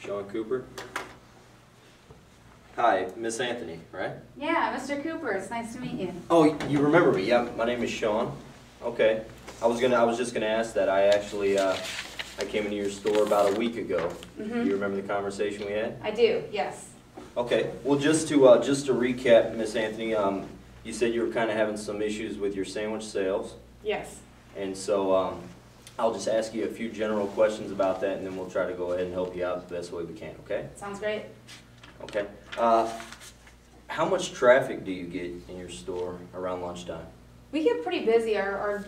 Shawn Cooper. Hi, Miss Anthony, right? Yeah, Mr. Cooper, it's nice to meet you. Oh, you remember me? Yeah, my name is Shawn. Okay. I was just gonna ask that. I actually I came into your store about a week ago. Mm-hmm. You remember the conversation we had? I do, yes. Okay. Well, just to recap, Miss Anthony, you said you were kind of having some issues with your sandwich sales, Yes. and so I'll just ask you a few general questions about that, and then we'll try to go ahead and help you out the best way we can. Okay? Sounds great. Okay. How much traffic do you get in your store around lunchtime? We get pretty busy. Our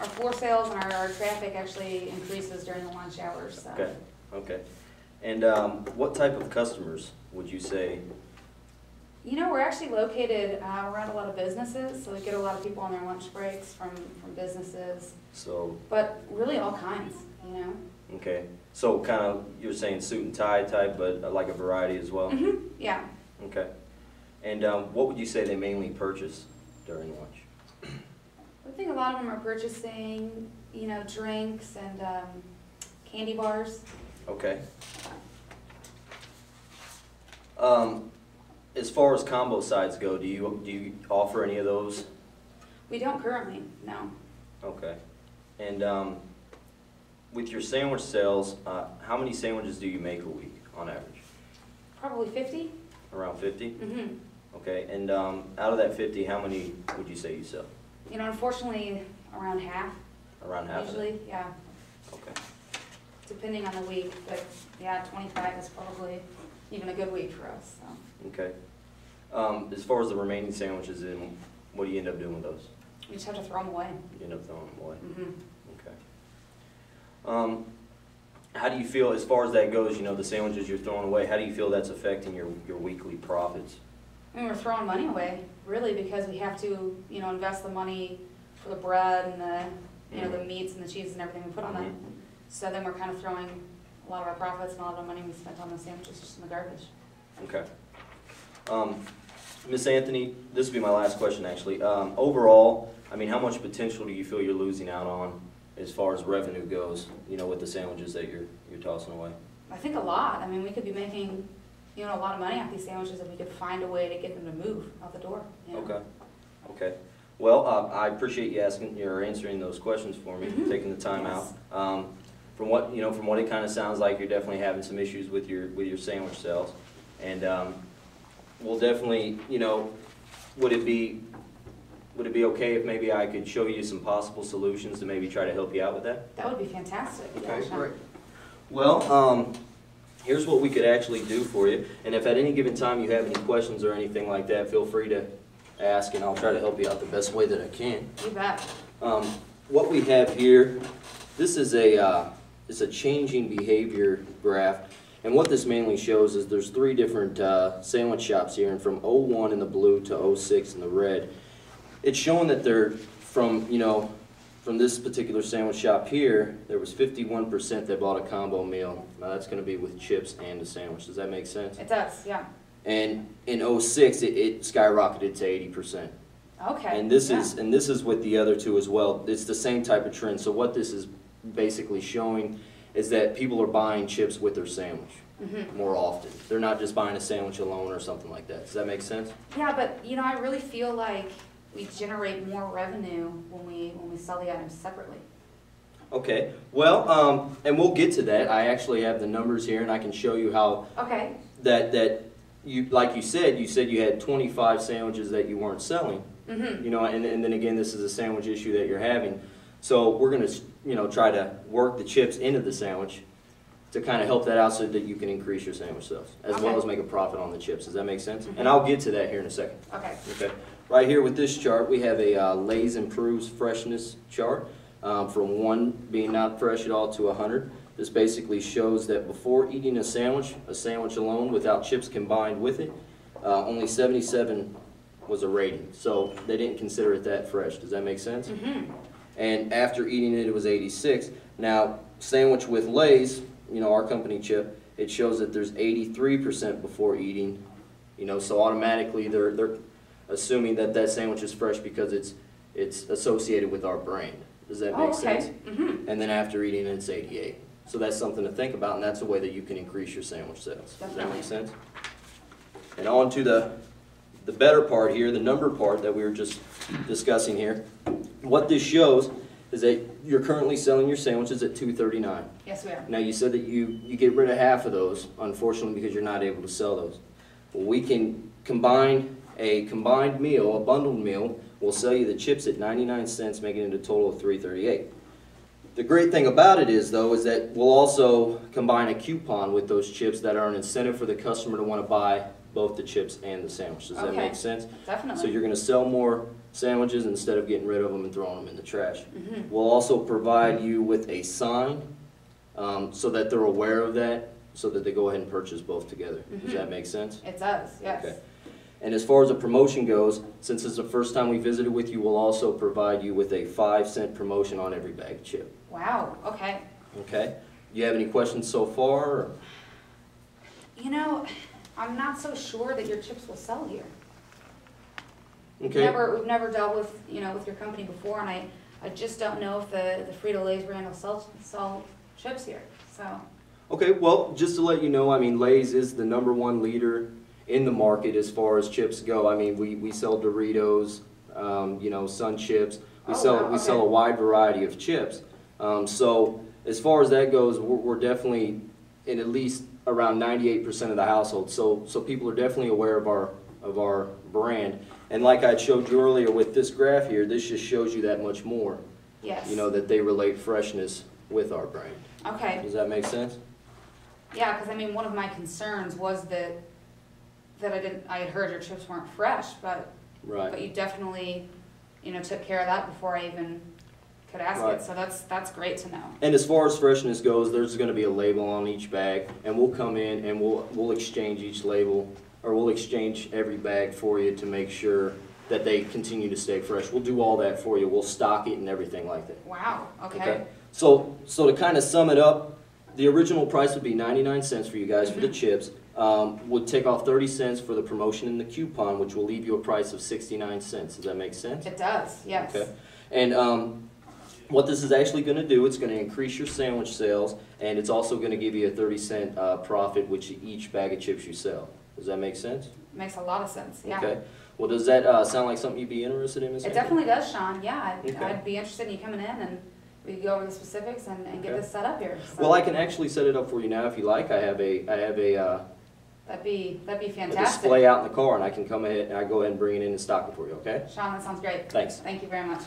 floor sales and our traffic actually increases during the lunch hours. So. Okay. Okay. And what type of customers would you say? You know, we're actually located around a lot of businesses, so we get a lot of people on their lunch breaks from businesses. So. But really all kinds, you know. Okay. So kind of, you're saying suit and tie type, but like a variety as well? Mm-hmm. Yeah. Okay. And what would you say they mainly purchase during lunch? I think a lot of them are purchasing, you know, drinks and candy bars. Okay. As far as combo sides go, do you offer any of those? We don't currently, no. Okay. And with your sandwich sales, how many sandwiches do you make a week on average? Probably 50. Around 50? Mm-hmm. Okay. And out of that 50, how many would you say you sell? You know, unfortunately, around half. Around half? Usually, of it? yeah. Okay. Depending on the week, but yeah, 25 is probably even a good week for us. So. Okay. As far as the remaining sandwiches, in what do you end up doing with those? We just have to throw them away. You end up throwing them away. Mm-hmm. Okay. How do you feel as far as that goes? You know, the sandwiches you're throwing away. How do you feel that's affecting your weekly profits? I mean, we're throwing money away, really, because we have to, you know, invest the money for the bread and the, you know, the meats and the cheese and everything we put on them. So then we're kind of throwing a lot of our profits and a lot of the money we spent on the sandwiches just in the garbage. Okay. Miss Anthony, this will be my last question actually. Overall, I mean, how much potential do you feel you're losing out on as far as revenue goes, you know, with the sandwiches that you're tossing away? I think a lot. I mean, we could be making, you know, a lot of money off these sandwiches if we could find a way to get them to move out the door. You know? Okay. Okay. Well, I appreciate you answering those questions for me, taking the time Yes. out. From what it kind of sounds like, you're definitely having some issues with your sandwich sales, and we'll definitely, you know, would it be okay if maybe I could show you some possible solutions to maybe try to help you out with that? That would be fantastic. Okay, Yeah, great. Well, here's what we could actually do for you, and if at any given time you have any questions or anything like that, feel free to ask, and I'll try to help you out the best way that I can. You bet. What we have here, this is it's a changing behavior graph, and what this mainly shows is there's three different sandwich shops here, and from 01 in the blue to 06 in the red, it's showing that they're from this particular sandwich shop here, there was 51% that bought a combo meal. Now that's going to be with chips and a sandwich. Does that make sense? It does, yeah. And in 06, it skyrocketed to 80%. Okay. And this is with the other two as well. It's the same type of trend. So what this is basically showing is that people are buying chips with their sandwich more often. They're not just buying a sandwich alone or something like that. Does that make sense? Yeah, but you know, I really feel like we generate more revenue when we sell the items separately. Okay. Well, and we'll get to that. I actually have the numbers here, and I can show you how. Okay. That you, like you said you had 25 sandwiches that you weren't selling. You know, and then again, this is a sandwich issue that you're having. So we're going to, you know, try to work the chips into the sandwich to kind of help that out so that you can increase your sandwich sales, as well as make a profit on the chips. Does that make sense? And I'll get to that here in a second. Okay. Okay. Right here with this chart, we have a Lay's Improves Freshness chart from 1 being not fresh at all to 100. This basically shows that before eating a sandwich alone without chips combined with it, only 77 was a rating. So they didn't consider it that fresh. Does that make sense? And after eating it, it was 86. Now, sandwich with Lay's, you know, our company chip, it shows that there's 83% before eating. You know, so automatically they're assuming that that sandwich is fresh because it's associated with our brand. Does that make sense? And then after eating it, it's 88. So that's something to think about, and that's a way that you can increase your sandwich sales. Does that make sense? And on to the better part here, the number part that we were just discussing here. What this shows is that you're currently selling your sandwiches at $2.39. Yes, we are. Now, you said that you get rid of half of those, unfortunately, because you're not able to sell those. Well, we can combine a combined meal, a bundled meal. We'll sell you the chips at 99 cents, making it a total of $3.38. The great thing about it is, though, is that we'll also combine a coupon with those chips that are an incentive for the customer to want to buy both the chips and the sandwich. Does that make sense? Definitely. So you're going to sell more sandwiches instead of getting rid of them and throwing them in the trash. We'll also provide you with a sign so that they're aware of that, so that they go ahead and purchase both together. Does that make sense? It does, yes. Okay. And as far as the promotion goes, since it's the first time we visited with you, we'll also provide you with a 5-cent promotion on every bag of chip. Wow, okay. Okay. Do you have any questions so far? Or? You know, I'm not so sure that your chips will sell here. Okay. We've never dealt with, with your company before, and I just don't know if the Frito Lays brand will sell chips here, so. Okay, well, just to let you know, I mean, Lay's is the #1 leader in the market as far as chips go. I mean, we sell Doritos, Sun Chips. We sell a wide variety of chips. So as far as that goes, we're definitely in at least around 98% of the household. So people are definitely aware of our brand. And like I showed you earlier with this graph here, this just shows you that much more. Yes. That they relate freshness with our brand. Okay. Does that make sense? Yeah, because I mean, one of my concerns was that I had heard your chips weren't fresh, but you definitely took care of that before I even could ask it. So that's great to know. And as far as freshness goes, there's going to be a label on each bag, and we'll come in and we'll exchange each label, or we'll exchange every bag for you to make sure that they continue to stay fresh. We'll do all that for you. We'll stock it and everything like that. Wow. Okay. So to kind of sum it up, the original price would be 99 cents for you guys for the chips. We'll take off 30 cents for the promotion and the coupon, which will leave you a price of 69 cents. Does that make sense? It does, yes. Okay. And what this is actually going to do, it's going to increase your sandwich sales, and it's also going to give you a 30-cent profit with each bag of chips you sell. Does that make sense? Makes a lot of sense, yeah. Okay. Well, does that sound like something you'd be interested in, Ms. It definitely does, Shawn. Yeah, Okay. I'd be interested in you coming in, and we could go over the specifics and get this set up here. So. Well, I can actually set it up for you now if you like. I have a that'd be fantastic. a display out in the car, and I can come ahead and I go ahead and bring it in and stock it for you. Okay? Shawn, that sounds great. Thanks. Thank you very much.